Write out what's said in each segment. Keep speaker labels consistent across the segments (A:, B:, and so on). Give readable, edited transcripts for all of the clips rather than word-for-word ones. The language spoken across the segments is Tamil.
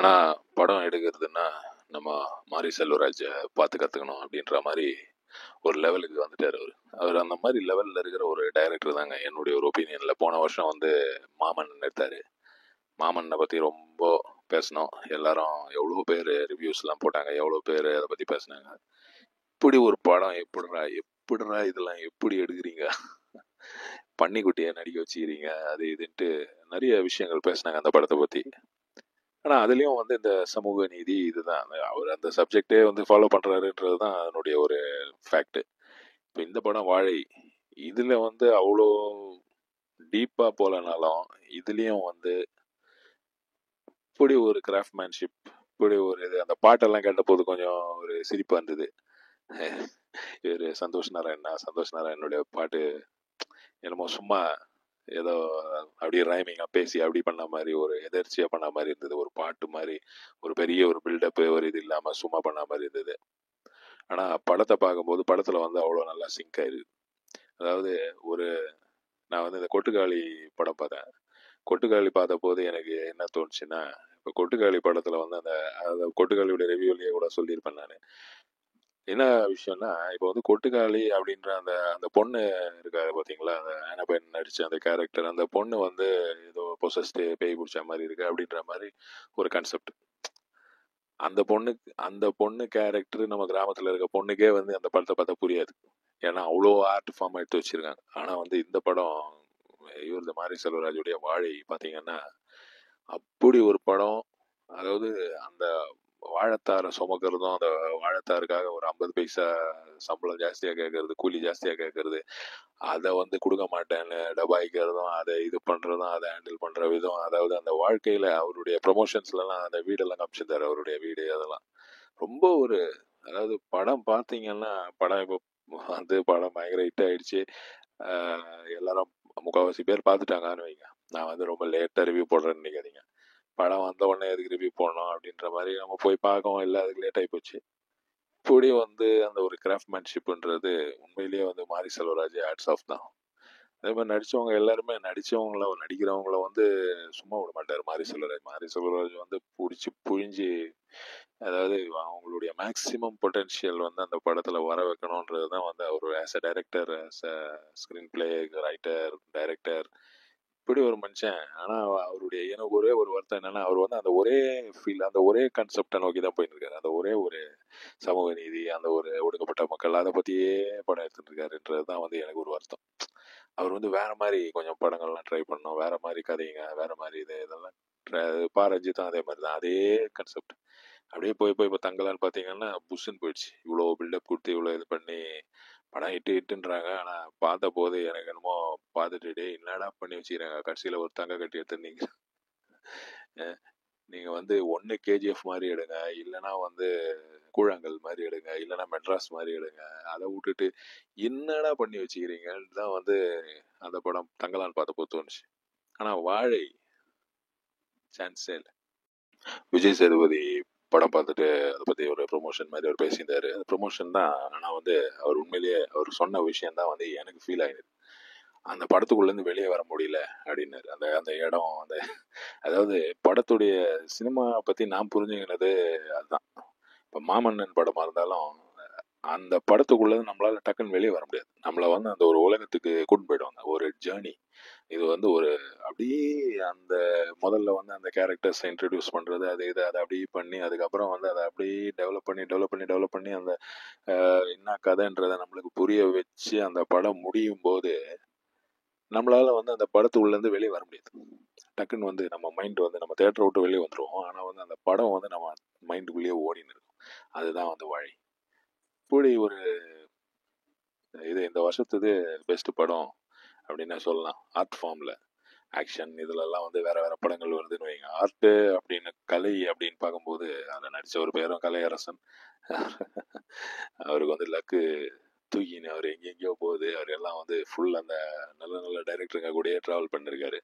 A: ஆனால் படம் எடுக்கிறதுன்னா நம்ம மாரி செல்வராஜை பார்த்து கற்றுக்கணும் அப்படின்ற மாதிரி ஒரு லெவலுக்கு வந்துட்டார். அவர் அந்த மாதிரி லெவலில் இருக்கிற ஒரு டைரக்டர் தாங்க என்னுடைய ஒரு ஒப்பீனியனில். போன வருஷம் வந்து மாமன் எடுத்தார். மாமனை பற்றி ரொம்ப பேசினோம். எல்லாரும் எவ்வளோ பேர் ரிவ்யூஸ்லாம் போட்டாங்க, எவ்வளோ பேர் அதை பற்றி பேசினாங்க. இப்படி ஒரு படம் எப்படிடா இதெல்லாம் எப்படி எடுக்கிறீங்க, பன்னிக்குட்டியை நடிக்க வச்சுக்கிறீங்க, அது இதுன்ட்டு நிறைய விஷயங்கள் பேசினாங்க அந்த படத்தை பற்றி. ஆனால் அதுலேயும் வந்து இந்த சமூக நீதி இதுதான் அவர் அந்த சப்ஜெக்டே வந்து ஃபாலோ பண்ணுறாருன்றது தான் அதனுடைய ஒரு ஃபேக்ட். இப்போ இந்த படம் வாழை, இதில் வந்து அவ்வளோ டீப்பாக போகலனாலும் இதுலேயும் வந்து இப்படி ஒரு கிராஃப்ட்மேன்ஷிப், இப்படி ஒரு இது. அந்த பாட்டெல்லாம் கேட்ட போது கொஞ்சம் ஒரு சிரிப்பாக இருந்தது. இவர் சந்தோஷ் நாராயணனுடைய பாட்டு என்னமோ சும்மா ஏதோ அப்படியே ரைமிங்காக பேசி அப்படி பண்ண மாதிரி, ஒரு எதர்ச்சியாக பண்ண மாதிரி இருந்தது. ஒரு பாட்டு மாதிரி ஒரு பெரிய ஒரு பில்டப்பு ஒரு இது இல்லாமல் சும்மா பண்ண மாதிரி இருந்தது. ஆனால் படத்தை பார்க்கும்போது படத்தில் வந்து அவ்வளோ நல்லா சிங்க் ஆயிருக்கு. அதாவது நான் வந்து இந்த கொட்டுக்காளி படம் பார்த்தேன். கொட்டுக்காளி பார்த்த போது எனக்கு என்ன தோணுச்சுன்னா, இப்போ கொட்டுக்காளி படத்தில் வந்து அந்த கொட்டுக்காளியோட ரிவ்யூலேயே கூட சொல்லியிருப்பேன் நான். என்ன விஷயம்னா, இப்போ வந்து கொட்டுக்காளி அப்படின்ற அந்த அந்த பொண்ணு இருக்காரு பார்த்தீங்களா, அந்த ஆனபென் நடித்த அந்த கேரக்டர், அந்த பொண்ணு வந்து ஏதோ பொசஸ்டு பேய் பிடிச்ச மாதிரி இருக்கு அப்படின்ற மாதிரி ஒரு கான்செப்ட். அந்த பொண்ணு கேரக்டர் நம்ம கிராமத்தில் இருக்க பொண்ணுக்கே வந்து அந்த படத்தை பார்த்தா புரியாது. ஏன்னா அவ்வளோ ஆர்ட் ஃபார்ம் எடுத்து வச்சிருக்காங்க. ஆனால் வந்து இந்த படம் இவர் இந்த மாரி செல்வராஜுடைய வாழை பார்த்தீங்கன்னா அப்படி ஒரு படம். அதாவது அந்த வாழைத்தாரை சுமக்கிறதும், அந்த வாழைத்தாருக்காக ஒரு 50 பைசா சம்பளம் ஜாஸ்தியாக கேட்கறது, கூலி ஜாஸ்தியாக கேட்கறது, அதை வந்து கொடுக்க மாட்டேன்னு டபாய்க்கிறதும், அதை இது பண்ணுறதும், அதை ஹேண்டில் பண்ணுற விதம். அதாவது அந்த வாழ்க்கையில் அவருடைய ப்ரொமோஷன்ஸ்லாம் அந்த வீடெல்லாம் காமிச்சிருந்தார், அவருடைய வீடு. அதெல்லாம் ரொம்ப ஒரு, அதாவது படம் பார்த்தீங்கன்னா, படம் இப்போ வந்து படம் பயங்கர ஹிட் ஆயிடுச்சு. எல்லாரும் முக்கால்வாசி பேர் பார்த்துட்டாங்கன்னு வைங்க. நான் வந்து ரொம்ப லேட்டாக ரிவ்யூ போடுறேன்னு நினைக்காதீங்க. படம் வந்த உடனே எதுக்கு ரிவ்யூ போடணும் அப்படின்ற மாதிரி நம்ம போய் பார்க்கவும் இல்லை, அதுக்கு லேட் ஆகி போச்சு. இப்படி வந்து அந்த ஒரு கிராஃப்ட்மேன்ஷிப்ன்றது உண்மையிலேயே வந்து மாரி செல்வராஜ் ஹேட்ஸ் ஆஃப் தான். அதே மாதிரி நடித்தவங்க எல்லாருமே நடிக்கிறவங்கள வந்து சும்மா விட மாட்டார் மாரி செல்வராஜ் வந்து பிடிச்சி புழிஞ்சு, அதாவது அவங்களுடைய மேக்சிமம் பொட்டென்ஷியல் வந்து அந்த படத்தில் வர வைக்கணுன்றது தான் வந்து அவர் as a director, as a screenplay writer, director, இப்படி ஒரு மனுஷன். ஆனால் அவருடைய எனக்கு ஒரே ஒரு வருத்தம் என்னன்னா, அவர் வந்து அந்த ஒரே ஃபீல், அந்த ஒரே கான்செப்டை நோக்கி தான் போயிட்டு இருக்காரு. அந்த ஒரே ஒரு சமூக நீதி, அந்த ஒரு ஒடுக்கப்பட்ட மக்கள், அதை பற்றியே படம் எடுத்துட்டு இருக்காருன்றது தான் வந்து எனக்கு ஒரு வருத்தம். அவர் வந்து வேற மாதிரி கொஞ்சம் படங்கள்லாம் ட்ரை பண்ணோம், வேற மாதிரி கதைங்க, வேற மாதிரி இதெல்லாம் பாரஞ்சித்தும் அதே மாதிரி தான், அதே கான்செப்ட் அப்படியே போய் இப்போ தங்கலான்னு பார்த்தீங்கன்னா புஷ்ன்னு போயிடுச்சு. இவ்வளோ பில்டப் கொடுத்து இவ்வளோ இது பண்ணி படம் இட்டுன்றாங்க. ஆனால் பார்த்த போது எனக்கு என்னமோ பார்த்துட்டு என்னடா பண்ணி வச்சுக்கிறாங்க, கடைசியில் ஒரு தங்க கட்டி எடுத்துருந்தீங்க. நீங்கள் வந்து ஒன்று கேஜிஎஃப் மாதிரி எடுங்க, இல்லைனா வந்து கூழாங்கல் மாதிரி எடுங்க, இல்லைனா மெட்ராஸ் மாதிரி எடுங்க. அதை விட்டுட்டு என்னடா பண்ணி வச்சுக்கிறீங்கன்னு தான் வந்து அந்த படம் தங்கலான்னு பார்த்தப்போ தோணுச்சு. ஆனால் வாழை சான்ஸே இல்லை. விஜய் சேதுபதி படம் பார்த்துட்டு அதை பற்றி ஒரு ப்ரொமோஷன் மாதிரி அவர் பேசியிருந்தாரு. அந்த ப்ரொமோஷன் தான். ஆனால் வந்து அவர் உண்மையிலேயே அவர் சொன்ன விஷயம் தான் வந்து எனக்கு ஃபீல் ஆகிடுது. அந்த படத்துக்குள்ளேருந்து வெளியே வர முடியல அப்படின்னாரு. அந்த அந்த இடம், அதாவது படத்துடைய சினிமா பற்றி நான் புரிஞ்சுக்கினது அதுதான். இப்போ மாமன்னன் படமாக இருந்தாலும் அந்த படத்துக்குள்ளே நம்மளால டக்குன்னு வெளியே வர முடியாது. நம்மளை வந்து அந்த ஒரு உலகத்துக்கு கூட்டு போயிடுவாங்க, ஒரு ஜேர்னி. இது வந்து ஒரு அப்படியே அந்த முதல்ல வந்து அந்த கேரக்டர்ஸை இன்ட்ரடியூஸ் பண்ணுறது, அது இதை அதை அப்படியே பண்ணி அதுக்கப்புறம் வந்து அதை அப்படியே டெவலப் பண்ணி அந்த என்ன கதைன்றதை நம்மளுக்கு புரிய வச்சு அந்த படம் முடியும் போது நம்மளால வந்து அந்த படத்துக்குள்ளேருந்து வெளியே வர முடியாது. டக்குன்னு வந்து நம்ம மைண்ட் வந்து நம்ம தேட்டரை விட்டு வெளியே வந்துடுவோம். ஆனால் வந்து அந்த படம் வந்து நம்ம மைண்டுக்குள்ளேயே ஓடின்னு இருக்கும். அதுதான் வந்து வாழை. இப்படி ஒரு இது இந்த வருஷத்துக்கு பெஸ்ட் படம் அப்படின்னு சொல்லலாம். ஆர்ட் ஃபார்மில் ஆக்ஷன் இதுலலாம் வந்து வேற வேற படங்கள் வருதுன்னு வைங்க. ஆர்ட்டு அப்படின்னு கலை அப்படின்னு பார்க்கும்போது அதில் நடித்த ஒரு பேரும் கலையரசன். அவருக்கு வந்து லக்கு தூக்கின்னு அவர் எங்கெங்கேயோ போகுது. அவர் எல்லாம் வந்து ஃபுல் அந்த நல்ல நல்ல டைரக்டருங்க கூடயே ட்ராவல் பண்ணியிருக்காரு.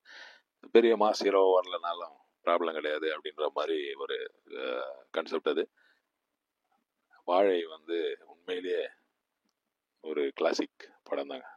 A: பெரிய மாஸ் ஹீரோ வரலனாலும் ப்ராப்ளம் கிடையாது அப்படின்ற மாதிரி ஒரு கான்செப்ட். அது வாழை வந்து உண்மையிலேயே ஒரு கிளாசிக் படம் தாங்க.